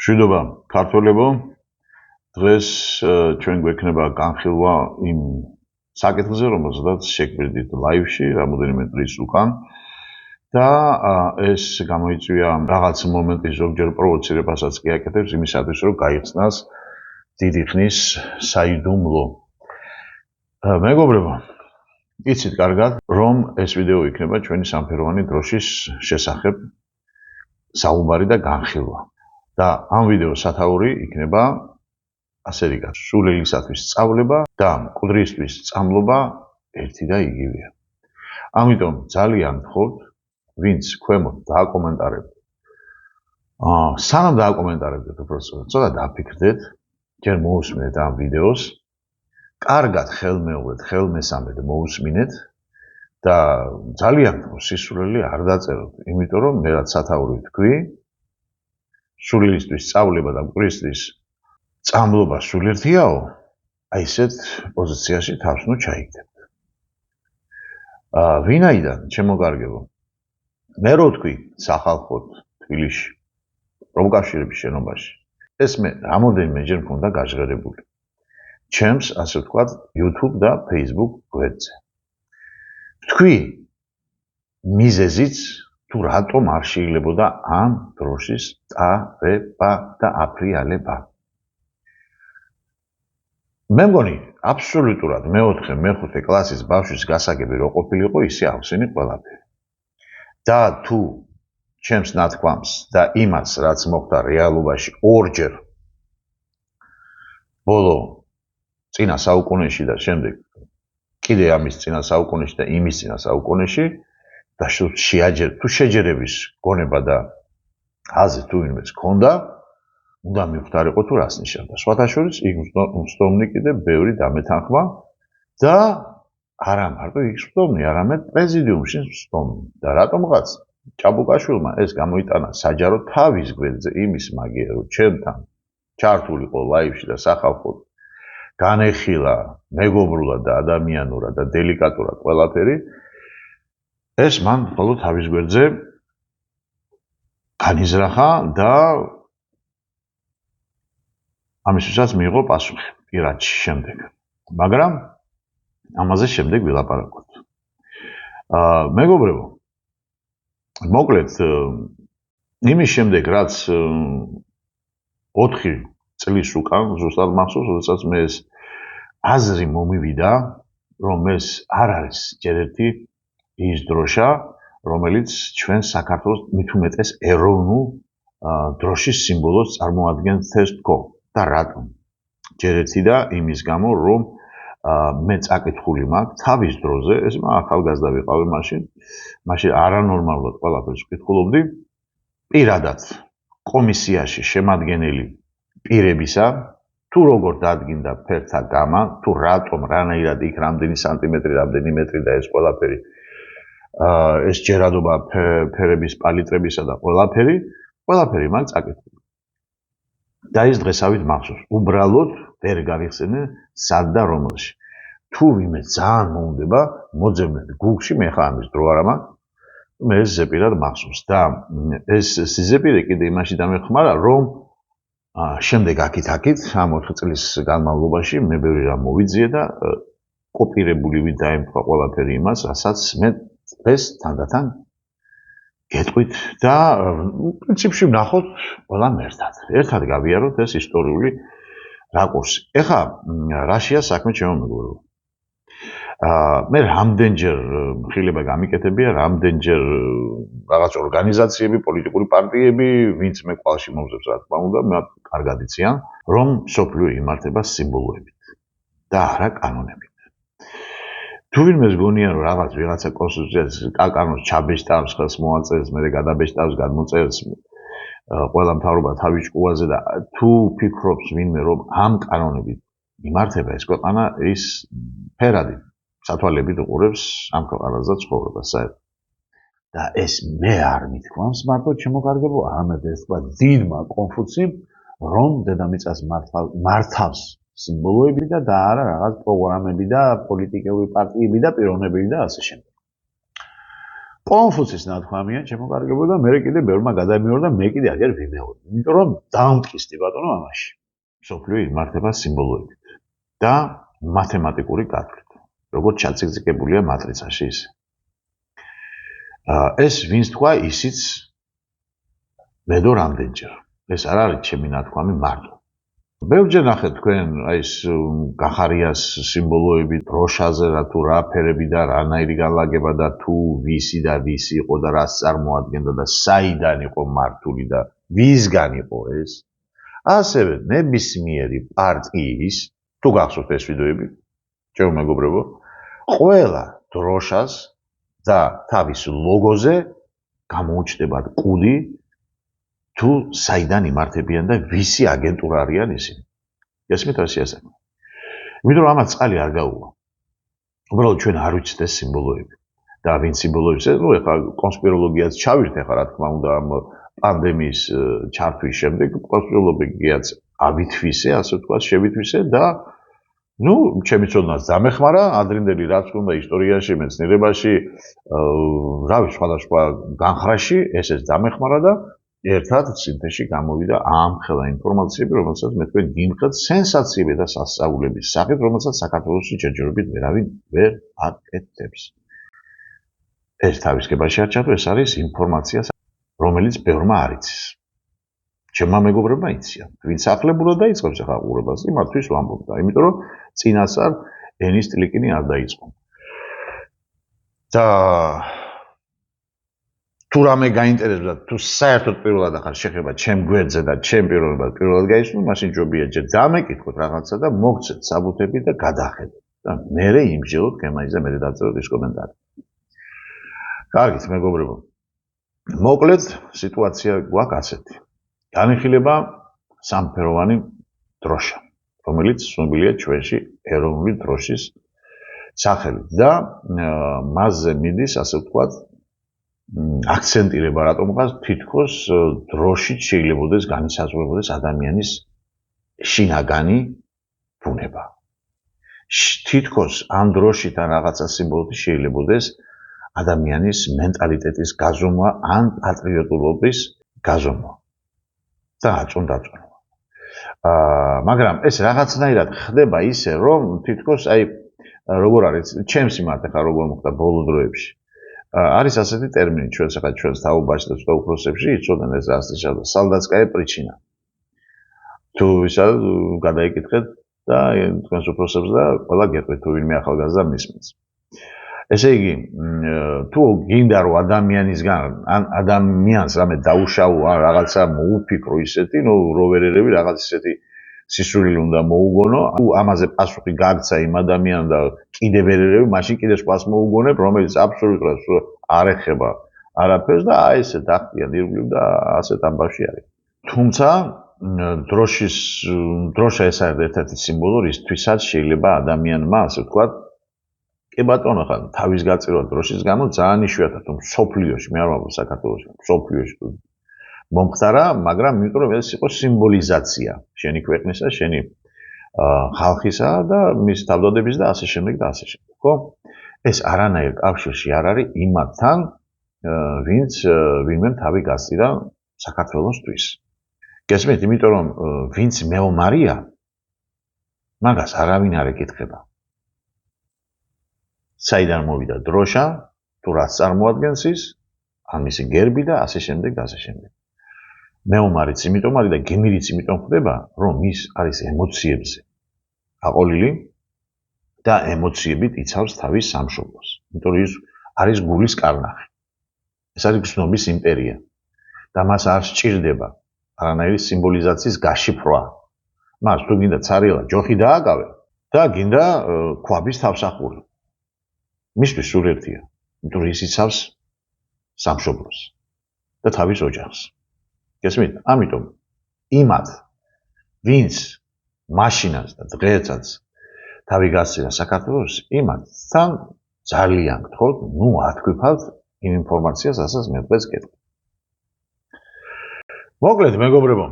მშვიდობა ქართველებო, დღეს ჩვენ გვექნება განხილვა იმ საკითხზე, რომელზედაც შეგვიდით ლაივში რამოდენიმე დღის უკან და ეს გამოიწვია რაღაც მომენტის ზოგჯერ პროვოცირებასაც კი აკეთებს იმისათვის, რომ გაიხსნას დიდი ხნის საიდუმლო. მეგობრებო, იცით კარგად, რომ ეს ვიდეო იქნება ჩვენი სამფეროვანი დროშის შესახებ საუბარი და განხილვა. და ამ ვიდეოს სათაური იქნება ასე რიგად, სულელისათვის სწავლება და მკვდრისთვის სწავლობა ერთი და იგივეა. ამიტომ ძალიან გთხოვთ, ვინც ქვემოთ დააკომენტარებთ. სანამ დააკომენტარებთ, უბრალოდ ცოტა დაფიქრდეთ, ჯერ მოусმინეთ ამ ვიდეოს, კარგად ხელმეორედ, ხელმესამედ მოусმინეთ და ძალიან გთხოვთ, სისულელი არ დაწეროთ, იმიტომ რომ მე რაც სათაური ვთქვი, სულელისთვის სწავლება და მკვდრისთვის სწავლობა სულ ერთიაო, აი ესეთ პოზიციაში თავს ნუ ჩაიგდებთ. ვინაიდან, ჩემო კარგებო, მე რო ვთქვი სახალხოდ თბილისში, პრომკავშირების შენობაში, ეს მე რამოდენიმეჯერ მქონდა გაჟღერებული. ჩემს, ასე ვთქვათ, YouTube და Facebook გვერდზე. ვთქვი მიზეზიც თუ რატომ არ შეიძლებოდა ამ დროშის წარება და აფრიალება. მე მგონი, აბსოლუტურად მეოთხე, მეხუთე კლასის ბავშვის გასაგები რო ყოფილიყო, ისე ახსენი ყველაფერი. და თუ ჩემს ნათქვამს და იმას, რაც მოხდა რეალობაში ორჯერ ბოლო წინა საუკუნეში და შემდეგ კიდე ამის წინა საუკუნეში და იმის წინა საუკუნეში და თუ შეჯერების გონება და აზრი თუ ვინმეს ჰქონდა, უნდა მივხვდარიყო თუ რას ნიშნავდა. სხვათა შორის იქ მსდომნი კიდე ბევრი დამეთანხმა და არა მარტო იქ მსდომნი, არამედ პრეზიდიუმში მსდომნი. და რატომღაც ჭაბუკაშვილმა ეს გამოიტანა საჯარო თავის გვერდზე იმის მაგია, რომ ჩემთან ჩართულიყო ლაივში და სახალხოდ განეხილა მეგობრულად და ადამიანურად და დელიკატურად ყველაფერი, ეს მან მხოლოდ თავის გვერდზე განიზრახა და ამისთვისაც მიიღო პასუხი პირადში შემდეგ. მაგრამ ამაზე შემდეგ ვილაპარაკოთ. მეგობრებო, მოკლედ იმის შემდეგ, რაც 4 წლის უკან ზუსტად მახსოვს, როდესაც მე ეს აზრი მომივიდა, რომ ეს არ არის ჯერ ერთი ის დროშა, რომელიც ჩვენ საქართველოს მით უმეტეს ეროვნულ დროშის სიმბოლოს წარმოადგენს ეს თქო. და რატომ? ჯერ ერთი და იმის გამო, რომ მე წაკითხული მაქვს თავის დროზე, ეს ახალგაზრდა ვიყავი მაშინ არანორმალურად ყველაფერს ვკითხულობდი, პირადად კომისიაში შემადგენელი პირებისა, თუ როგორ დადგინდა ფერთა გამა, თუ რატომ, რანაირად იქ რამდენი სანტიმეტრი, რამდენი მეტრი და ეს ყველაფერი, ეს ჯერადობა ფერების პალიტრებისა და ყველაფერი მაქვს წაკითხული. და ის დღესავით მახსოვს. უბრალოდ ვერ გავიხსენე სად და რომელში. თუ ვინმე ძალიან მოუნდება, მოძებნეთ Google-ში, მე ხა ამის დრო არ მაქვს, მე ეს ზეპირად მახსოვს. და ეს სიზეპირე კიდე იმაში დამეხმარა, რომ შემდეგ აქით ამ 4 წლის განმავლობაში მე ბევრი რამ მოვიძიე და კოპირებული დაემთხვა ყველაფერი იმას, რასაც მე დღეს თანდათან გეტყვით და პრინციპში ვნახოთ ყველამ ერთად გავიაროთ ეს ისტორიული რაკურსი. ეხლა რაშია საქმე, ჩემო მეგობრებო? მე რამდენჯერ მხილება გამიკეთებია, რამდენჯერ რაღაც ორგანიზაციები, პოლიტიკური პარტიები, ვინც მე ყვალში მომზებს, რა თქმა უნდა, მე კარგად იციან, რომ მსოფლიო იმართება სიმბოლოებით და არა კანონებით. თუ ვინმეს გონია, რომ რაღაც ვიღაცა კონსტიტუციას კანონს ჩაბეჭდავს, ხელს მოაწერს, მე გადაბეჭდავს, გადმოწერს ყველა მთავრობა თავის ჭკუაზე და თუ ფიქრობს ვინმე, რომ ამ კანონებით იმართება ეს ქვეყანა, ის ფერადი სათვალებით უყურებს ამ ქვეყანაზე ცხოვრებას საერთოდ. და ეს მე არ მithქვამს მარტო ჩემო კარგებო, არამედ ეს თქვა დიდმა კონფუციმ, რომ დედამიწას მართავს სიმბოლოები და არა რაღაც პროგრამები და პოლიტიკური პარტიები და პიროვნებები და ასე შემდეგ. კონფუცის ნათქვამია, შემოკარგებოდა და მე კიდე ბევრმა გადამიორდა და მე კიდე აგერ ვიმეორე. იმიტომ რომ დაამტკიცდი ბატონო ამაში. მსოფლიო იმართება სიმბოლოებით და მათემატიკური გათვლით. როგორც ჩაციკციკებულია მატრიცაში ისე. ეს ვინც თქვა, ისიც მედო რამდენჯერ. ეს არ არის ჩემი ნათქვამი მარტო. ბევრჯერ ნახეთ თქვენ აი ეს გახარიას სიმბოლოები დროშაზე რა თუ რა ფერები და რანაირი განლაგება და თუ ვისი და ვისი იყო და რას წარმოადგენდა და საიდან იყო მართული და ვისგან იყო ეს. ასევე ნებისმიერი პარტიის თუ გახსოვთ ეს ვიდეოები, ჩემო მეგობრებო, ყველა დროშას და თავის ლოგოზე გამოუჩნდებათ კუდი თუ საიდან იმართებიან და ვისი აგენტურა არიან ისინი. გესმით რა შეასაკმე. იმიტომ რომ ამას წყალი არ გაუვა. უბრალოდ ჩვენ არ ვიცით ეს სიმბოლოები. და ვინ სიმბოლოებს, ნუ ეხლა კონსპიროლოგიას ჩავირთ ეხლა რა თქმა უნდა ამ პანდემიის ჩართვის შემდეგ კონსპიროლოგიაც ავითვისე, ასე ვთქვათ, შევითვისე და ნუ ჩემი ცოდნას დამეხმარა, ადრინდელი რაც უნდა ისტორიაში, მეცნიერებაში, რა ვიცი, სხვადასხვა განხრაში ესეც დამეხმარა და ერთად სინთეზში გამოვიდა ამხელა ინფორმაციები, რომელსაც მე თქვენ გიმხეთ სენსაციები და სასწაულების სახით, რომელსაც საქართველოში ჯერჯერობით ვერავინ ვერ აკეთებს. ეს თავისკებაში არ ჩათო, ეს არის ინფორმაცია, რომელიც ბევრმა არ იცის. ჩემმა მეგობრებმა იციან. ვინც ახლებურად დაიწყებს ახლა ყურებას, იმათთვის ვამბობ და იმიტომ რომ წინასწარ ენის ტილიკინი არ დაიწყო. და თუ რამე გაინტერესებდა, თუ საერთოდ პირველად ახარ შეხება ჩემ გვერდზე და ჩემ პირველად გაიცნო, მაშინ ჯობია ჯერ დამეკითხოთ რაღაცა და მოგცეთ საბუთები და გადახედოთ. და მერე იმჟელოთ გემაიზე მე დაწეროთ ის კომენტარი. კარგით, მეგობრებო. მოკლედ სიტუაცია გვაქვს ასეთი. განიხილება სამფეროვანი დროშა, რომელიც ცნობილია ჩვენში ეროვნული დროშის სახელით და მასზე მიდის, ასე ვთქვათ, აქცენტირება რატომღაც თითქოს დროშით შეიძლებაოდეს განისაზღვრებოდეს ადამიანის შინაგანი ბუნება. თითქოს ამ დროშით ან რაღაცა სიმბოლოთი შეიძლებაოდეს ადამიანის მენტალიტეტის გაზომვა ან პატრიოტულობის გაზომვა და აწონდაწონვა. მაგრამ ეს რაღაცნაირად ხდება ისე, რომ თითქოს აი როგორ არის, ჩემს მიმართ ახლა როგორ მოხდა ბოლო დროებში. არის ასეთი ტერმინი ჩვენს თაობაში და სხვა უფროსებში იცოდნენ ეს რასტიშა სალდაცკაია პრიჩინა. თუ ისა გადაიკითხეთ და თქვენს უფროსებს და ყველა გეტყვით თუ ვინმე ახალგაზრდა მისმენს. ესე იგი, თუ გინდა რომ ადამიანისგან ან ადამიანს რამე დაუშავო ან რაღაცა მოუფიქრო ისეთი, ნუ როვერერები რაღაც ისეთი სისულელი უნდა მოუგონო, თუ ამაზე პასუხი გაგცა იმ ადამიანს და კიდე ვერერები, მაშინ კიდე სხვას მოუგონებ, რომელიც აბსოლუტურად არ ეხება არაფერს და აი ესე დახტიან ირგვლივ და ასეთ ამბავში არის. თუმცა დროშა ეს არის ერთ-ერთი სიმბოლო, რისთვისაც შეიძლება ადამიანმა, ასე ვთქვათ, კი ბატონო, ხან თავის გაწირვა დროშის გამო ძალიან იშვიათად თუ სოფლიოში, მე არ ვამბობ საქართველოში, სოფლიოში მომხდარა, მაგრამ იმიტომ რომ ეს იყო სიმბოლიზაცია შენი ქვეყნისა, შენი ხალხისა და მის თავდადების და ასე შემდეგ და ასე შემდეგ. ხო? ეს არანაირ კავშირში არ არის იმათთან, ვინც ვინმე თავი გასწირა საქართველოსთვის. გესმით, იმიტომ რომ ვინც მეომარია, მაგას არავინ არ ეკითხება. საიდან მოვიდა დროშა, თუ რაც წარმოადგენს ის, ან მისი გერბი და ასე შემდეგ და ასე შემდეგ. მეომარიც იმიტომ არის და გემირიც იმიტომ ხდება, რომ ის არის ემოციებზე აყოლილი და ემოციებით იცავს თავის სამშობლოს. იმიტომ რომ ის არის გულის კარნახი. ეს არის გზნობის იმპერია და მას არ სჭირდება არანაირი სიმბოლიზაციის გაშიფრვა. მას თუ გინდა ცარიელა ჯოხი დააკავე და გინდა ქვაბის თავსახური. მისთვის სულ ერთია, იმიტომ რომ ის იცავს სამშობლოს და თავის ოჯახს. გესმით? ამიტომ იმათ, ვინც მაშინაც და დღესაც თავი გასცირა საქართველოს, იმათთან ძალიან გთხოვთ, ნუ ათქვიფალთ იმ ინფორმაციას, რასაც მე დღეს გეტყვი. მოკლედ, მეგობრებო,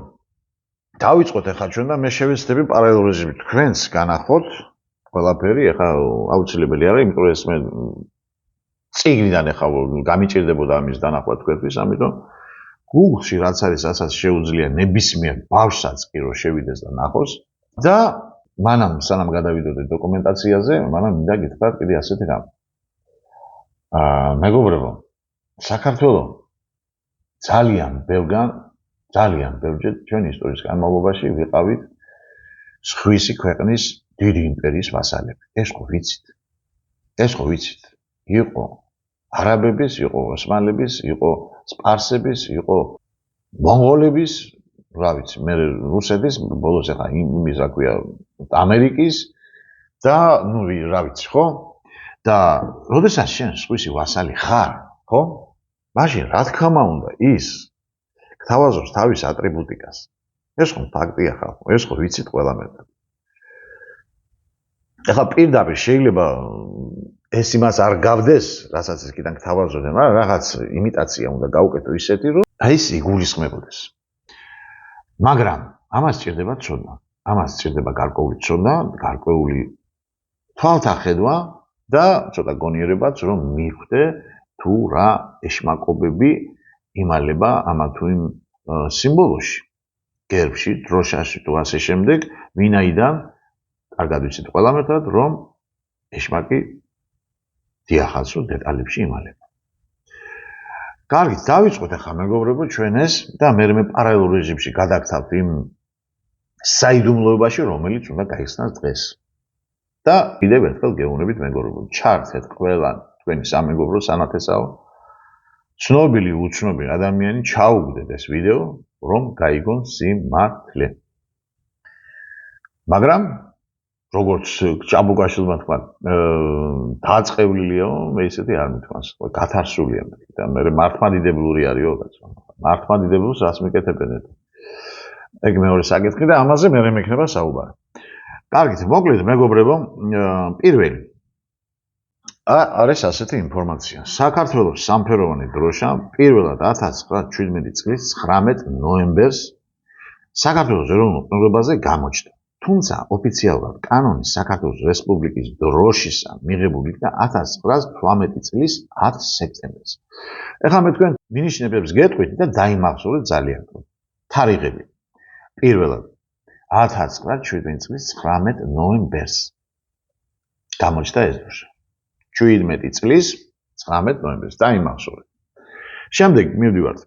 დავიწყოთ ახლა ჩვენ და მე შევეცდები პარალელურიზმით თქვენს განახოთ ყველაფერი, ახლა აუცილებელი არის, იმიტომ რომ ეს მე წიგნიდან ეხა გამიჭირდებოდა ამის დანახვა თქვენთვის, ამიტომ Google-ში რაც არის, რასაც შეუძლია ნებისმიერ ბავშვსაც კი რომ შევიდეს და ნახოს და მანამ სანამ გადავიდოდეთ დოკუმენტაციაზე, მანამ მინდა გითხრათ კიდე ასეთი რამ. მეგობრებო, საქართველო ძალიან ბევრჯერ ჩვენი ისტორიის განმავლობაში ვიყავით სხვისი ქვეყნის დიდი იმპერიის ვასალები. ეს ხო ვიცით. იყო არაბების, იყო ოსმალების, იყო სპარსების, იყო მონღოლების, რა ვიცი, მე რუსეთის, ბოლოს ახლა იმის რა ქვია, ამერიკის და ნუ რა ვიცი, ხო? და როდესაც შენ სხვისი ვასალი ხარ, ხო? მაშინ რა თქმა უნდა ის გთავაზობს თავის ატრიბუტიკას. ეს ხო ფაქტია ხალხო, ეს ხო ვიცით ყველა მეტად. ახლა პირდაპირ შეიძლება ეს იმას არ გავდეს, რასაც ის კიდან გთავაზობდნენ, მაგრამ რაღაც იმიტაცია უნდა გაუკეთო ისეთი, რომ აი ეს იგულისხმებოდეს. მაგრამ ამას სჭირდება ცოდნა. ამას სჭირდება გარკვეული ცოდნა, გარკვეული თვალთახედვა და ცოტა გონიერებაც, რომ მიხვდე თუ რა ეშმაკობები იმალება ამა თუ იმ სიმბოლოში, გერბში, დროშაში თუ ასე შემდეგ, ვინაიდან კარგად ვიცით ყველა მეტად, რომ ეშმაკი დიახაცო დეტალებში იმალება. კარგით, დავიწყოთ ახლა მეგობრებო ჩვენ ეს და მე პარალელურ რეჟიმში გადაგთავთ იმ საიდუმლოებაში, რომელიც უნდა გაიხსნას დღეს. და კიდევ ერთხელ გეუბნებით მეგობრებო, ჩართეთ ყველა თქვენი სამეგობრო სანათესაო, ცნობილი უცნობი ადამიანი ჩაუგდეთ ეს ვიდეო, რომ გაიგონ სიმართლე. მაგრამ როგორც ჭაბუკაშვილმა თქვა, დაწყევლილიო, მე ისეთი არ მithქვას, გათარსულია და მე მართლმადიდებლური არისო, კაცო. მართლმადიდებლს რას მიკეთებენ? ეგ მეორე საკითხი და ამაზე მე მექნება საუბარი. კარგით, მოკლედ მეგობრებო, პირველი არის ასეთი ინფორმაცია. საქართველოს სამფეროვანი დროშა პირველად 1917 წლის 19 ნოემბერს საქართველოს ეროვნულ ყურებაზე გამოჩნდა. თუმცა ოფიციალურად კანონი საქართველოს რესპუბლიკის დროშისა მიღებული იქნა 1918 წლის 10 სექტემბერს. ეხლა მე თქვენ მინიშნებებს გეტყვით და დაიმახსოვრეთ ძალიან თარიღები. პირველად 1917 წლის 19 ნოემბერს გამოჩნდა ეს დროშა. 17 წლის 19 ნოემბერს დაიმახსოვრეთ. შემდეგ მივდივართ.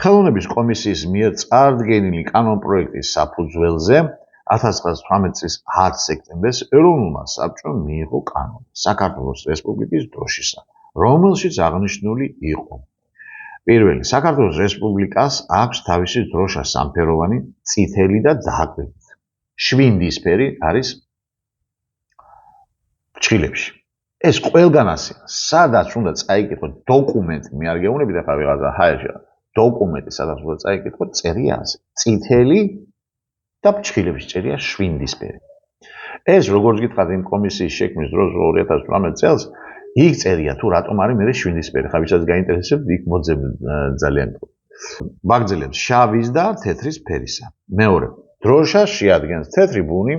ხელოვნების კომისიის მიერ წარდგენილი კანონპროექტის საფუძველზე 1918 წლის 10 სექტემბერს ეროვნულმა საბჭომ მიიღო კანონი საქართველოს რესპუბლიკის დროშისა, რომელშიც აღნიშნული იყო. პირველი, საქართველოს რესპუბლიკას აქვს თავისი დროშა სამფეროვანი, წითელი და დააკვირდით. შვინდისფერი არის ფრჩხილებში. ეს ყველგან ასეა. სადაც უნდა წაიკითხოთ დოკუმენტი, მე არ გეუბნებით ახლა ვიღაცა ჰაერში. დოკუმენტი სადაც უნდა წაიკითხოთ, წერია ასე. წითელი და ფრჩხილებში წერია შვინდისფერი. ეს როგორც გითხრათ იმ კომისიის შექმნის დროს 2018 წელს იქ წერია თუ რატომ არის მე შვინდისფერი. ხა ვისაც გაინტერესებთ, იქ მოძებნ ძალიან მაგძელებს შავის და თეთრის ფერისა. მეორე, დროშა შეადგენს თეთრი ბუნი,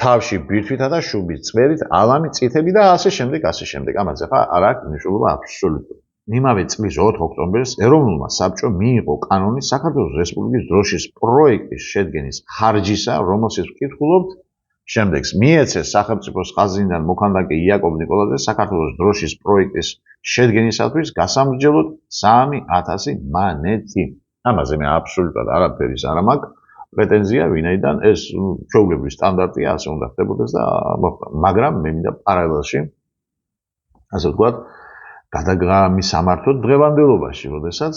თავში ბირთვითა და შუბის წვერით, ალამი, წითელი და ასე შემდეგ, ასე შემდეგ. ამაზე ხა არ აქვს მნიშვნელობა აბსოლუტურად. იმავე წლის 4 ოქტომბერს ეროვნულმა საბჭომ მიიღო კანონი საქართველოს რესპუბლიკის დროშის პროექტის შედგენის ხარჯისა, რომელშიც ვკითხულობთ შემდეგს. მიეცეს სახელმწიფოს ხაზინიდან მოქანდაკე იაკობ ნიკოლაძე საქართველოს დროშის პროექტის შედგენისათვის გასამრჯელოდ 3000 მანეთი. ამაზე მე აბსოლუტურად არაფერის არ მაქვს პრეტენზია, ვინაიდან ეს ჩვეულებრივი სტანდარტია, ასე უნდა ხდებოდეს და მაგრამ მე მინდა პარალელში ასე ვთქვათ გადაგამისამართოთ დღევანდელობაში, როდესაც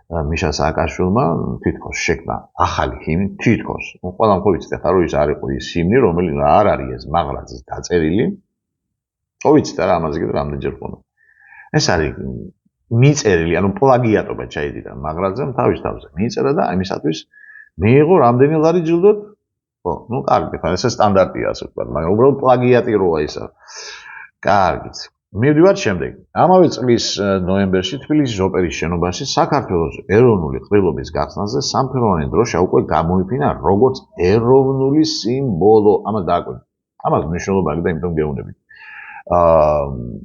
მიშა სააკაშვილმა თითქოს შექმნა ახალი ჰიმნი, თითქოს. ყველამ ხო ვიცით ახლა რომ ის არ იყო ის ჰიმნი, რომელიც არ არის ეს მაღლაც დაწერილი. ხო ვიცით არა, ამაზე კიდე რამდენჯერ ხონდა. ეს არის მიწერილი, ანუ პლაგიატობა ჩაიდიდა მაღლაძემ თავის თავზე. მიწერა და ამისათვის მიიღო რამდენი ლარი ჯილდოდ? ხო, ნუ კარგი, ხა ეს სტანდარტია ასე ვთქვათ, მაგრამ უბრალოდ პლაგიატი როა ისა. კარგით. მივდივართ შემდეგ. ამავე წლის ნოემბერში თბილისის ოპერის შენობაში საქართველოს ეროვნული ყრილობის გახსნაზე სამფეროვანი დროშა უკვე გამოიფინა როგორც ეროვნული სიმბოლო. ამას დააკვირდით. ამას მნიშვნელობა აქვს და იმიტომ გეუბნებით.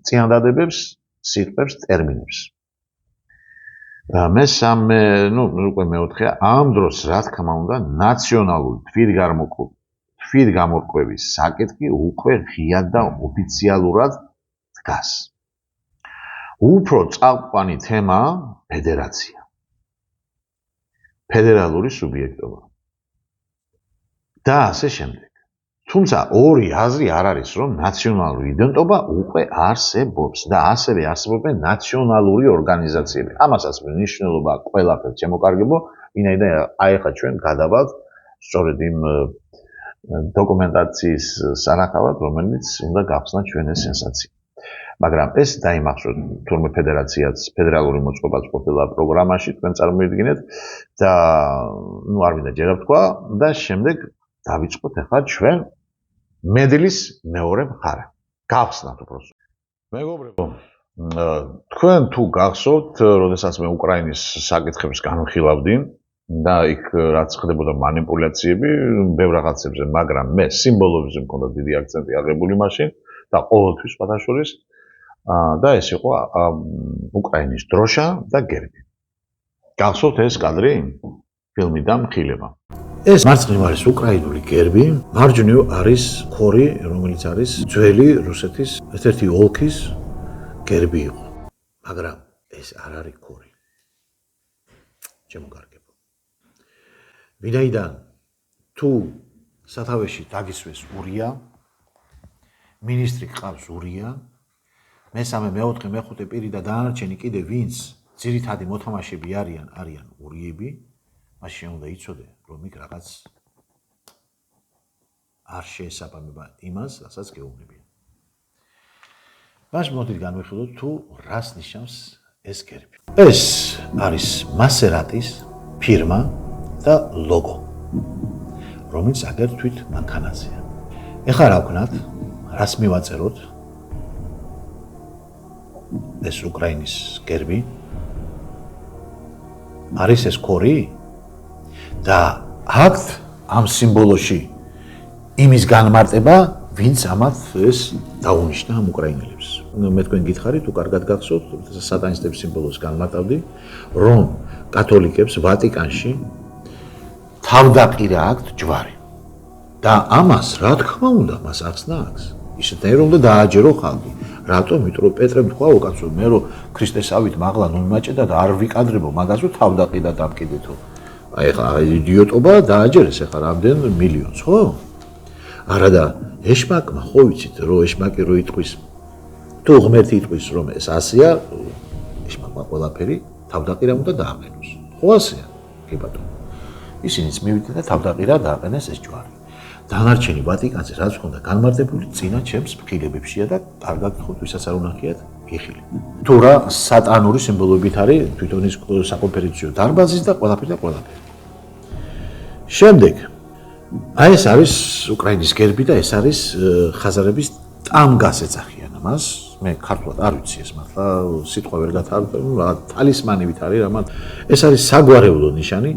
წინადადებებს, სიტყვებს, ტერმინებს. მესამე, უკვე მეოთხეა, ამ დროს რა თქმა უნდა, ნაციონალური თვითგამორკვევის საკითხი უკვე ღიად და ოფიციალურად დგას. უფრო წამყვანი თემაა ფედერაცია. ფედერალური სუბიექტობა. და ასე შემდეგ. თუმცა ორი აზრი არ არის, რომ ნაციონალური იდენტობა უკვე არსებობს და ასევე არსებობენ ნაციონალური ორგანიზაციები. ამასაც მნიშვნელობა ყველაფერს შემოკარგებო, ვინაიდან ახლა ჩვენ გადავალთ სწორედ იმ დოკუმენტაციის სანახავად, რომელიც უნდა გახსნათ ჩვენ ეს სენსაცია. მაგრამ ეს დაიმახსოვრეთ, თურმე ფედერაციაც, ფედერალური მოწყობაც ყოფილა პროგრამაში, თქვენ წარმოიდგინეთ და არ მინდა ჯერა ვთქვა და შემდეგ დავიწყოთ ახლა ჩვენ მედლის მეორე მხარე. გავხსნათ უბრალოდ. მეგობრებო, თქვენ თუ გახსოვთ, როდესაც მე უკრაინის საკითხებს განვიხილავდი და იქ რაც ხდებოდა манипуляციები, ბევრ რაღაცებზე, მაგრამ მე სიმბოლოებზე მქონდა დიდი აქცენტი აღებული მაშინ და ყოველთვის სხვადასხვა და ეს იყო უკრაინის დროშა და გერბი. გახსოვთ ეს კადრი? ფილმიდან მხილება. ეს მარცხნივ არის უკრაინული გერბი, მარჯვნივ არის ქორი, რომელიც არის ძველი რუსეთის ერთ-ერთი ოლქის გერბი იყო. მაგრამ ეს არ არის ქორი. შემოგარგებო. ვინაიდან თუ სათავეში დაგისვეს ურია, მინისტრი ყავს ურია, მესამე, მეოთხე, მეხუთე პირი და დანარჩენი კიდე ვინც ძირითადი მოთამაშეები არიან ურიები, მაშინ უნდა იცოდე, რომ იქ რაღაც არ შეესაბამება იმას, რასაც გეუბნებიან. მაშინ მოდით განვიხილოთ თუ რას ნიშნავს ეს გერბი. ეს არის მასერატის ფირმა და ლოგო, რომელიც აგერ თვით მანქანაზეა. ეხლა რა ვქნათ, რას მივაწეროთ? ეს უკრაინის გერბი არის ეს ქორი და აქვთ ამ სიმბოლოში იმის განმარტება, ვინც ამათ ეს დაუნიშნა ამ უკრაინელებს. მე თქვენ გითხარით, თუ კარგად გახსოვთ, სატანისტების სიმბოლოს განმარტავდი, რომ კათოლიკებს ვატიკანში თავდაყირა აქვთ ჯვარი. და ამას, რა თქმა უნდა, მას ახსნა აქვს. ისეთნაირ უნდა დააჯერო ხალხი. რატომ? იმიტომ რომ პეტრემ თქვა, უკაცო, მე რომ ქრისტესავით მაღლა ნუმაჭედა და არ ვიყადრებო მაგაზო თავდაყიდა დამკიდეთო. აი ხა იდიოტობა დააჯერეს ახლა რამდენ მილიონს, ხო? არა და ეშმაკმა ხო ვიცით, რომ ეშმაკი რო იტყვის, თუ ღმერთი იტყვის, რომ ეს ასეა, ეშმაკმა ყველაფერი თავდაყირა უნდა დააყენოს. ხო ასეა? კი ბატონო. ისინიც მივიდნენ და თავდაყირა დააყენეს ეს ჯვარი. დანარჩენი ვატიკანზე რაც ჰქონდა განმარტებული წინა ჩემს მხილებებშია და კარგად ხო ვისაც არ უნახიათ გიხილი. თუ რა სატანური სიმბოლოებით არის თვითონ ის საკონფერენციო დარბაზის და ყველაფერი. შემდეგ აი ეს არის უკრაინის გერბი და ეს არის ხაზარების ტამგას ეძახიან ამას. მე ქართულად არ ვიცი ეს მართლა სიტყვა ვერ გათარგმნი, რა თალისმანივით არის რა. ეს არის საგვარეულო ნიშანი,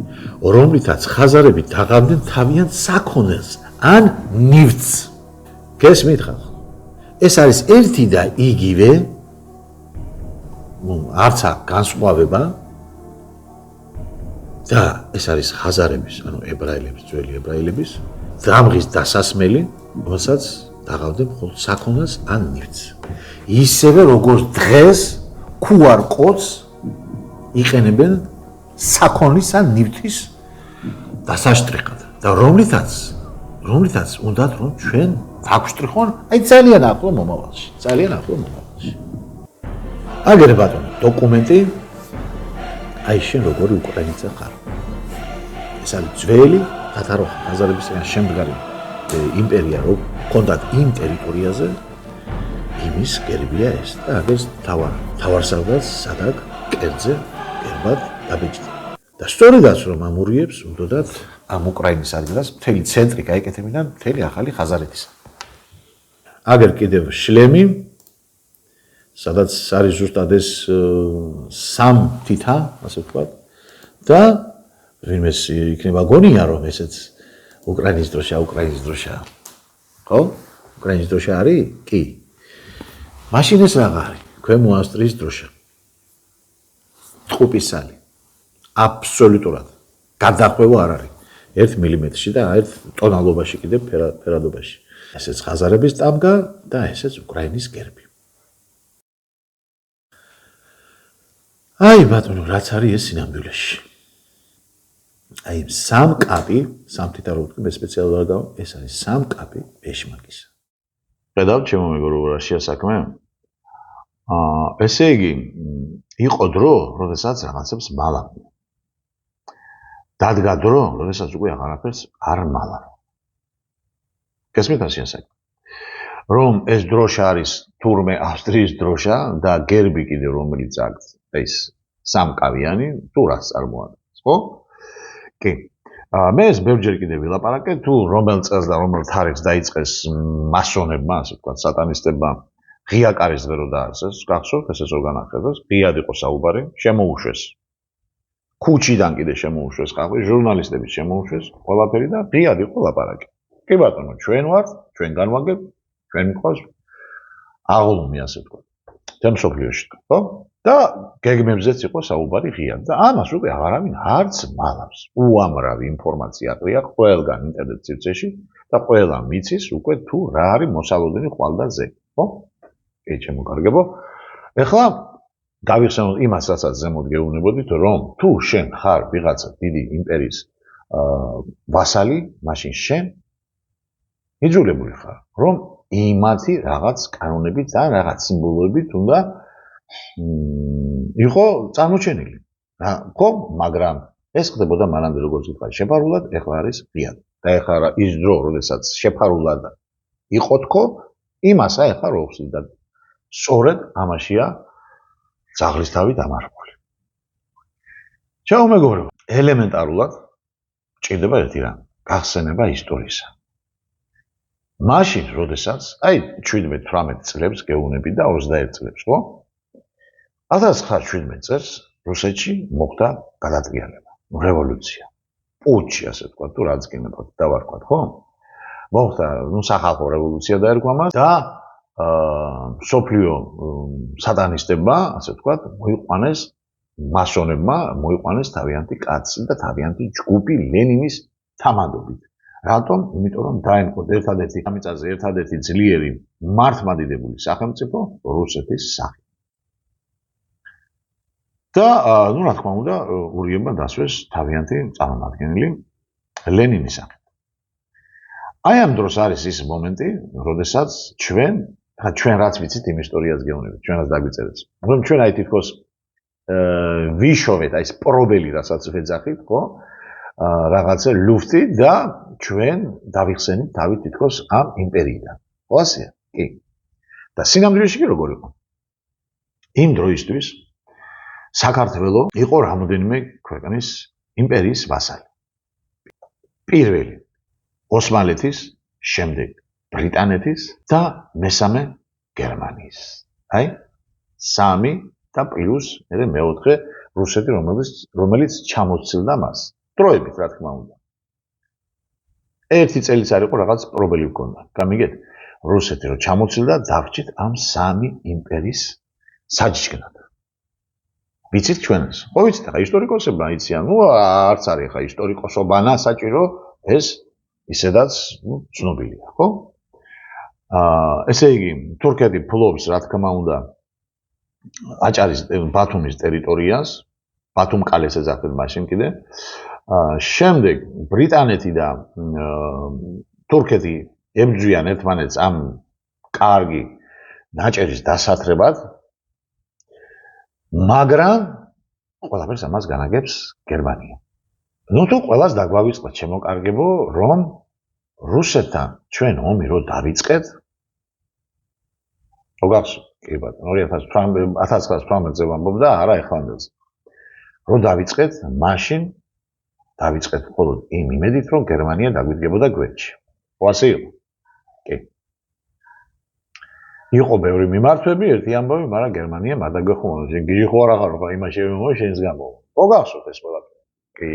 რომლითაც ხაზარები დაღავდნენ თავიანთ საქონელს ან ნივთს. გესმით ხალხო? ეს არის ერთი და იგივე, არც განსხვავება და ეს არის ხაზარების, ანუ ებრაელების, ძველი ებრაელების დრამღის დასასმელი, რომელსაც დაღავდნენ მხოლოდ საქონელს ან ნივთს. ისევე როგორც დღეს QR კოდს იყენებენ საქონლის ან ნივთის დასაშტრიხად და რომლითაც უნდათ რომ ჩვენ დაგვშტრიხონ აი ძალიან ახლო მომავალში. აგერ ბატონო, დოკუმენტი აი შენ როგორი უკრაინელი ხარ. ეს არის ძველი თათარო ხაზარებისგან შემდგარი იმპერია, რო ჰქონდათ იმ ტერიტორიაზე იმის გერბია ეს და აგერ თავარსარდალს სადაგ კერძზე გერბად დაბეჭდა. და სწორედაც რომ ამურიებს უნდათ ამ უკრაინის ადგილას მთელი ცენტრი გაეკეთებინა მთელი ახალი ხაზარეთისა. აგერ კიდევ შლემი, სადაც არის ზუსტად ეს სამ თითა, ასე ვთქვათ, და ვინმეს იქნება გონია რომ ესეც უკრაინის დროშა. ხო? უკრაინის დროშა არის? კი. მაშინ ეს რა არის? ქვემო ავსტრიის დროშა. ტყუპისალი. აბსოლუტურად. გადახვევა არ არის. 1 მილიმეტრში და 1 ტონალობაში კიდე ფერადობაში. ესეც ხაზარების ტამგა და ესეც უკრაინის გერბი. აი ბატონო, რაც არის ეს სინამდვილეში. აი სამ კაპი, სამთითარო ვთქვი, მე სპეციალურად გავ, ეს არის სამ კაპი ეშმაკის. ხედავთ ჩემო მეგობრებო, რა შეასაქმე? ესე იგი, იყო დრო, როდესაც რაღაცებს მალავდნენ. დადგა დრო, როდესაც უკვე აღარაფერს არ მალავ. გესმით რა შეასაქმე? რომ ეს დროშა არის თურმე ავსტრიის დროშა და გერბი კიდე რომელიც აქვს ეს სამკავიანი, თუ რას წარმოადგენს, ხო? კი. მე ეს ბევრჯერ კიდე ვილაპარაკე, თუ რომელ წელს და რომელ თარიღს დაიწყეს მასონებმა, ასე ვთქვათ, სატანისტებმა ღია კარის ღერო დაარსეს, გახსოვთ ესეც რო განახედოს, ღიად იყო საუბარი, შემოუშვეს. ქუჩიდან კიდე შემოუშვეს ხალხი, ჟურნალისტები შემოუშვეს, ყველაფერი და ღიად იყო ლაპარაკი. კი ბატონო, ჩვენ ვართ, ჩვენ განვაგებ, ჩვენ მყავს აღლუმი, ასე ვთქვათ. თემ სოფლიოში, ხო? და გეგმებზეც იყო საუბარი ღიად და ამას უკვე აღარავინ არც მალავს. უამრავი ინფორმაცია ყრია ყველგან ინტერნეტ სივრცეში და ყველა მიცის უკვე თუ რა არის მოსალოდნელი ხვალდაზე, ხო? კი, ჩემო კარგებო. ეხლა გავიხსენოთ იმას, რასაც ზემოთ გეუბნებოდით, რომ თუ შენ ხარ ვიღაცა დიდი იმპერიის ვასალი, მაშინ შენ იძულებული ხარ, რომ იმათი რაღაც კანონებით და რაღაც სიმბოლოებით უნდა იყო წარმოჩენილი. ხო, მაგრამ ეს ხდებოდა მანამდე როგორც ვთქვათ, შეფარულად, ეხლა არის ღიად. და ეხლა ის დრო, როდესაც შეფარულად იყო თქო, იმასა ეხლა რო ხსნით და სწორედ ამაშია ძაღლისთავი დამარხული. ჩემო მეგობრებო, ელემენტარულად ჭირდება ერთი რამ, გახსენება ისტორიისა. მაშინ, როდესაც, აი 17-18 წლებს გეუბნები და 21 წლებს, ხო? 1917 წელს რუსეთში მოხდა გადატრიალება, რევოლუცია. პუჩი, ასე ვთქვათ, თუ რაც გინებოთ დავარქვათ, ხო? მოხდა, სახალხო რევოლუცია დაერქვა მას და სოფლიო სატანისტებმა, ასე ვთქვათ, მოიყვანეს მასონებმა, მოიყვანეს თავიანთი კაცი და თავიანთი ჯგუფი ლენინის თამადობით. რატომ? იმიტომ რომ დაემკვეთ ერთადერთი ამიწაზე ერთადერთი ძლიერი მართლმადიდებელი სახელმწიფო რუსეთის სახით. და ნუ რა თქმა უნდა, ურიებმა დასვეს თავიანთი წარმომადგენელი ლენინის სახით. აი ამ დროს არის ის მომენტი, როდესაც ჩვენ რაც ვიცით იმ ისტორიას გეუბნებით, ჩვენაც დაგვიწერეთ. რომ ჩვენ აი თითქოს ვიშოვეთ აი ეს პრობელი, რასაც ვეძახით, ხო? რაღაცა ლუფტი და ჩვენ დავიხსენით თავი თითქოს ამ იმპერიიდან. ხო ასეა? კი. და სინამდვილეში კი როგორ იყო? იმ დროისთვის საქართველო იყო რამოდენიმე ქვეყნის იმპერიის ვასალი. პირველი ოსმალეთის, შემდეგ ბრიტანეთის და მესამე გერმანიის. აი, 3 და პლუს მეოთხე რუსეთი, რომელიც ჩამოსცილდა მას. დროებით, რა თქმა უნდა. ერთი წელიც არ იყო რაღაც პრობლემები ჰქონდა. გამიგეთ, რუსეთი რო ჩამოსცილდა, დავრჩით ამ 3 იმპერიის საჯიჯკნად. ვიცით ჩვენს? ხო ვიცით, ახლა ისტორიკოსებმა იციან, ნუ არც არის ახლა ისტორიკოსობანა საჭირო, ეს ისედაც, ცნობილია, ხო? ესე იგი, თურქეთი ფლობს, რა თქმა უნდა, აჭარის ბათუმის ტერიტორიას, ბათუმ-კალეს ეძახდნენ მაშინ კიდე. შემდეგ ბრიტანეთი და თურქეთი ებრძვიან ერთმანეთს ამ კარგი ნაჭერის დასათრებად, მაგრამ ყველაფერს ამას განაგებს გერმანია. ნუ თუ ყველას დაგვავიწყოთ, ჩემო კარგებო, რომ რუსეთთან ჩვენ ომი რო დავიწყეთ, მოგახსოვთ, კი ბატონო, 1918 წელს ვამბობდა, არა ეხლანდელს. რო დავიწყეთ, მაშინ დავიწყეთ მხოლოდ იმ იმედით, რომ გერმანია დაგვიდგებოდა გვერდში. ხო ასე იყო? კი. იყო ბევრი მიმართვები, ერთი ამბავი, მაგრამ გერმანია არ დაგვეხმაურა. შენ გიჟი ხო არ ახარ, ხო იმაში ემო შენს გამო. მოგახსოვთ ეს ყველაფერი? კი.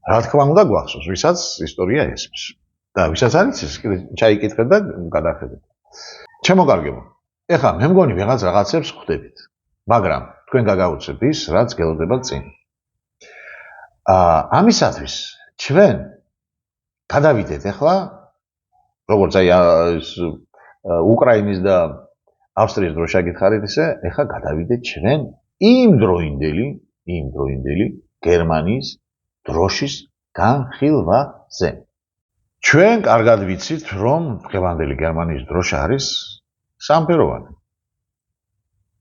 რა თქმა უნდა გვახსოვს, ვისაც ისტორია ესმის. და ვისაც არის ეს, კიდე ჩაიკითხეთ და გადახედეთ. ჩემო კარგებო, ეხლა მე მგონი ვიღაც რაღაცებს ხვდებით, მაგრამ თქვენ გაგაუცეთ ის, რაც გელოდება წინ. ამისათვის ჩვენ გადავიდეთ ეხლა, როგორც აი უკრაინის და ავსტრიის დრო შეგითხარით ისე, ეხლა გადავიდეთ ჩვენ იმ დროინდელი გერმანიის დროშის განხილვაზე. ჩვენ კარგად ვიცით, რომ დღევანდელი გერმანიის დროშა არის სამფეროვანი.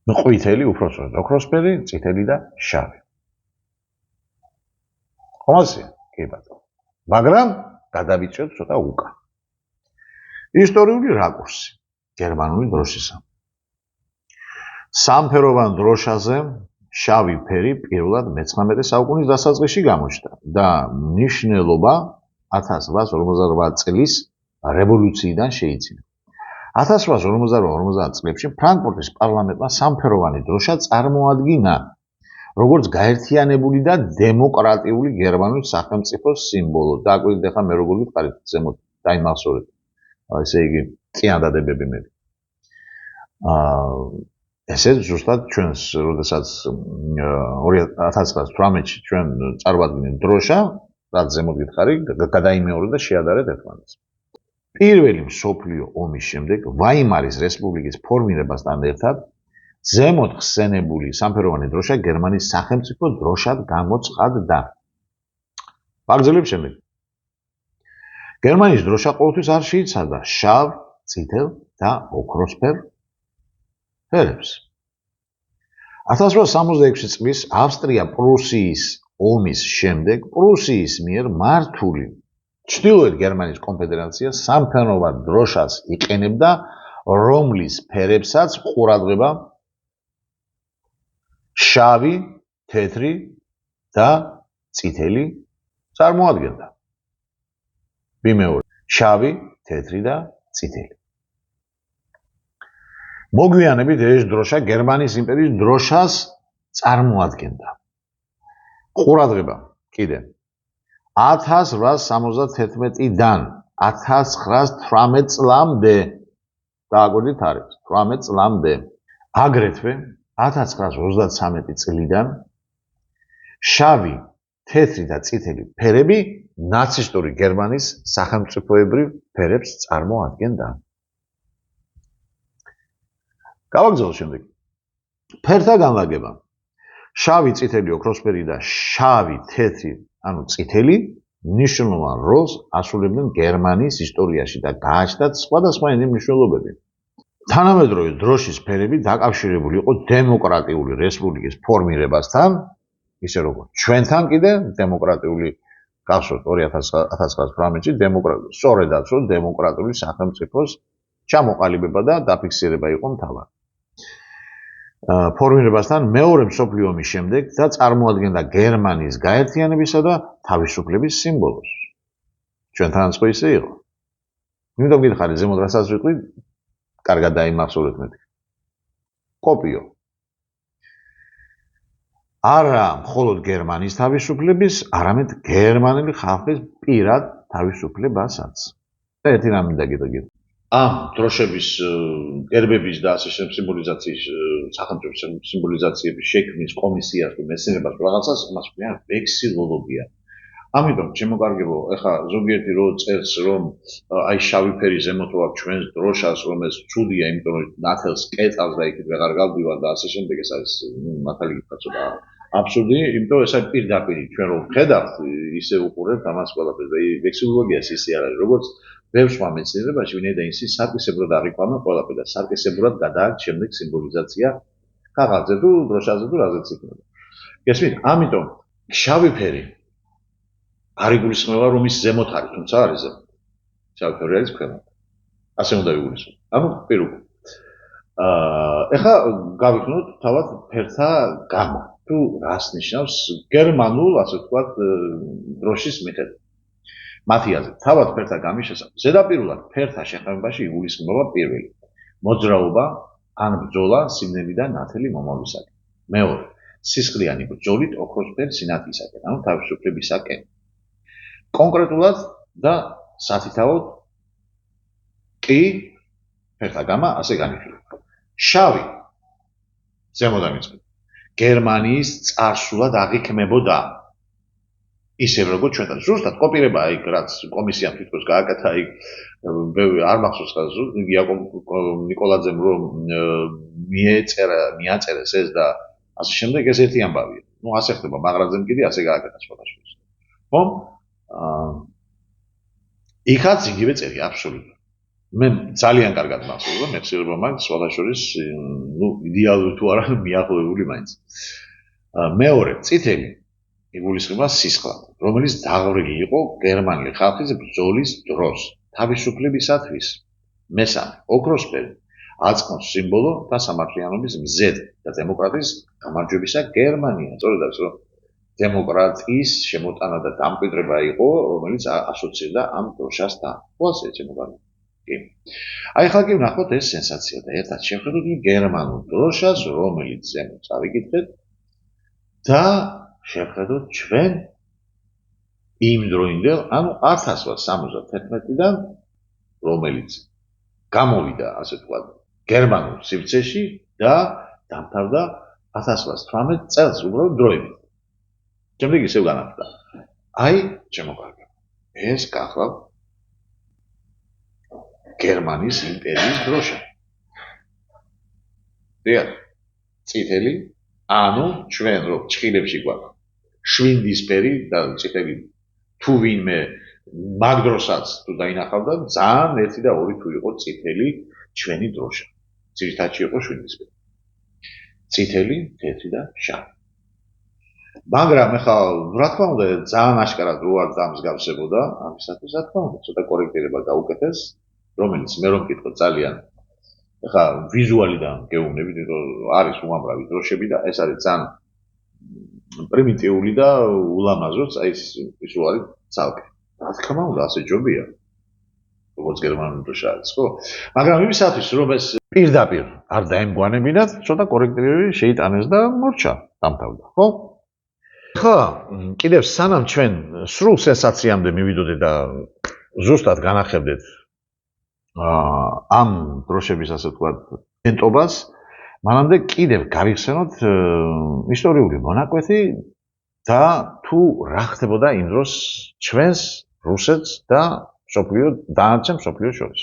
ყვითელი, უბრალოდ ოქროსფერი, წითელი და შავი. ხომასია, კი ბატონო. მაგრამ გადავიწევთ ცოტა უკან. ისტორიული რაკურსი გერმანული დროშისა. სამფეროვან დროშაზე შავი ფერი პირველად მე-19 საუკუნის დასაწყისში გამოჩნდა და მნიშვნელობა 1858 წლის რევოლუციიდან შეიძინა. 1858 წლებში ფრანკფურტის პარლამენტმა სამფეროვანი დროშა წარმოადგინა, როგორც გაერთიანებული და დემოკრატიული გერმანული სახელმწიფოს სიმბოლო. დააკვირდით ახლა მე როგორ ვიყარით ზემოთ დაიმახსოვრეთ. ესე იგი წინადადებები მე. ესე ზუსტად ჩვენს როდესაც 1918-ში ჩვენ წარვადგინეთ დროშა, რაც ზემოთ გითხარი, გადაიმეორე და შეადარეთ ერთმანეთს. პირველი მსოფლიო ომის შემდეგ ვაიმარის რესპუბლიკის ფორმირებასთან ერთად ზემოთ ხსენებული სამფეროვანი დროშა გერმანიის სახელმწიფო დროშად გამოცხადდა. ბაგზელებს შემდეგ. გერმანიის დროშა ყოველთვის არ შეიცავდა შავ, წითელ და ოქროსფერ ფერებს. 1866 წლის ავსტრია-პრუსიის ომის შემდეგ პრუსიის მიერ მართული ჩრდილოეთ გერმანიის კონფედერაცია სამფეროვან დროშას იყენებდა, რომლის ფერებსაც ყურადღება შავი, თეთრი და წითელი წარმოადგენდა. ვიმეორე, შავი, თეთრი და წითელი. მოგვიანებით ეს დროშა გერმანიის იმპერიის დროშას წარმოადგენდა. ყურადღება კიდე 1871-დან 1918 წლამდე დააკვირდით არის 18 წლამდე. აგრეთვე 1933 წლიდან შავი, თეთრი და წითელი ფერები ნაცისტური გერმანიის სახელმწიფოებრივ ფერებს წარმოადგენდა. გავაგზავნოთ შემდეგ. ფერთა განლაგება. შავი, წითელი, ოქროსფერი და შავი, თეთრი, ანუ წითელი მნიშვნელოვან როლს ასრულებდნენ გერმანიის ისტორიაში და გააჩნდათ სხვადასხვა ენის მნიშვნელობები. თანამედროვე დროშის ფერები დაკავშირებული იყო დემოკრატიული რესპუბლიკის ფორმირებასთან, ისე როგორც ჩვენთან კიდე დემოკრატიული გახსოვთ 1918-ში სწორედაც რომ დემოკრატიული სახელმწიფოს ჩამოყალიბება და დაფიქსირება იყო მთავარი. ფორმირებასთან მეორე მსოფლიო ომის შემდეგ და წარმოადგენდა გერმანიის გაერთიანებისა და თავისუფლების სიმბოლოს. ჩვენთანაც ხო ისე იყო. იმიტომ გითხარი ზემოთ რასაც ვიტყვი, კარგად დაიმახსოვრეთ მეთქი. კოპიო. არა მხოლოდ გერმანიის თავისუფლების, არამედ გერმანელი ხალხის პირად თავისუფლებასაც. და ერთი რამ მინდა გითხრათ. ამ დროშების, გერბების და ასე შემდეგ სიმბოლიზაციის, სახელმწიფო სიმბოლიზაციების შექმნის კომისიას თუ მეცნიერებას რაღაცას მას ქვია ვექსილოლოგია. ამიტომ ჩემო კარგებო, ეხლა ზოგიერთი რო წერს, რომ აი შავი ფერი ზემოთ აქვს ჩვენს დროშას, რომ ეს ცუდია, იმიტომ რომ ნათელს კეტავს და იქით ვეღარ გავდივარ და ასე შემდეგ, ეს არის მართალი გითხრათ ცოტა აბსურდი, იმიტომ ეს არის პირდაპირ ჩვენ რომ ვხედავთ, ისე უყურებთ ამას ყველაფერს და ვექსილოლოგიას ისე არ არის, როგორც ბევრ სხვა მეცნიერებაში, ვინაიდან ისინი სარკისებრად აღიქვამენ ყველაფერს და სარკისებრად გადააქვთ შემდეგ სიმბოლიზაცია ქაღალდზე თუ დროშაზე თუ რაზეც იქნება. გესმით? ამიტომ შავი ფერი არ იგულისხმება რომ ის ზემოთ არის, თუმცა არის ზემოთ. შავი ფერი არის ქვემოთ. ასე უნდა იგულისხმოთ. ანუ პირუკ. ეხლა გავიხსნოთ თავად ფერთა გამა. თუ რას ნიშნავს გერმანულ, ასე ვთქვათ, დროშის მიხედვით. მათი აზრით, თავად ფერთა გამის შესახებ. ზედაპირულად ფერთა შეხამებაში იგულისხმება პირველი მოძრაობა ან ბრძოლა სიმნელი და ნათელი მომავლისაკენ. მეორე სისხლიანი ბრძოლით ოქროსფერ სინათლისაკენ, ანუ თავისუფლებისაკენ. კონკრეტულად და სათითაოდ კი ფეხთა გამა ასე განიხილება. შავი ზემოდან იწყება. გერმანიის წარსულად აღიქმებოდა. ისევ როგორც ჩვენ ზუსტად კოპირება იქ რაც კომისიამ თვითონ გააკეთა იქ არ მახსოვს ხა იაკობ ნიკოლაძემ რომ მიაწერეს ეს და ასე შემდეგ ეს ერთი ამბავია. ნუ ასე ხდება მაგრაძემ კიდე ასე გააკეთა სხვადასხვა. ხომ? იქაც იგივე წერია აბსოლუტურად. მე ძალიან კარგად მახსოვს რომ მეხსიერება მაგ სხვადასხვის ნუ იდეალური თუ არა მიახლოებული მაინც. მეორე წითელი იგულისხმება სისხლად, რომელიც დაღვრილი იყო გერმანული ხალხის ბრძოლის დროს, თავისუფლებისათვის. მესამე, ოქროსფერი აწმყოს სიმბოლო და სამართლიანობის მზედ და დემოკრატიის გამარჯვებისა გერმანია. სწორედ არის, რომ დემოკრატიის შემოტანა და დამკვიდრება იყო, რომელიც ასოცირდა ამ დროშასთან. ყველას ეცემოდა. კი. აი ხა კი ვნახოთ ეს სენსაცია და ერთად შევხედოთ გერმანულ დროშას, რომელიც ზემოთ წავიკითხეთ და შევხედოთ ჩვენ იმ დროინდელ, ანუ 1171-დან, რომელიც გამოვიდა, ასე ვთქვათ, გერმანულ სივრცეში და დამთავრდა 1918 წელს უბრალოდ დროებით. შემდეგ ისევ განახლდა. აი, ჩემო კარგო, ეს გახლავთ გერმანიის იმპერიის დროშა. დიახ, წითელი, ანუ ჩვენ რო ჭხილებში გვაქვს შვინდისფერი და წითელი თუ ვინმე მაგ დროსაც თუ დაინახავდა ძალიან ერთი და ორი თუ იყო წითელი ჩვენი დროშა. ძირითადში იყო შვინდისფერი. წითელი, თეთრი და შავი. მაგრამ ეხლა რა თქმა უნდა ძალიან აშკარად რო არ დამსგავსებოდა ამისათვის რა თქმა უნდა ცოტა კორექტირება გაუკეთეს, რომელიც მე რომ მკითხო ძალიან ეხლა ვიზუალიდან გეუბნებით, რომ არის უამრავი დროშები და ეს არის ძალიან პრიმიტიული და ულამაზოც, აი ის რო არის ცალკე. რა თქმა უნდა, ასე ჯობია. როგორც გერმანული დროშა არის, ხო? მაგრამ იმისათვის, რომ ეს პირდაპირ არ დაემგვანებინათ, ცოტა კორექტირება შეიტანეს და მორჩა, დამთავრდა, ხო? ხო, კიდევ სანამ ჩვენ სრულ სენსაციამდე მივიდოდე და ზუსტად განახებდეთ ამ დროშების ასე ვთქვათ ენტობას, მანამდე კიდევ გავიხსენოთ ისტორიული მონაკვეთი და თუ რა ხდებოდა იმ დროს ჩვენს რუსეთს და დანარჩენ მსოფლიოს შორის.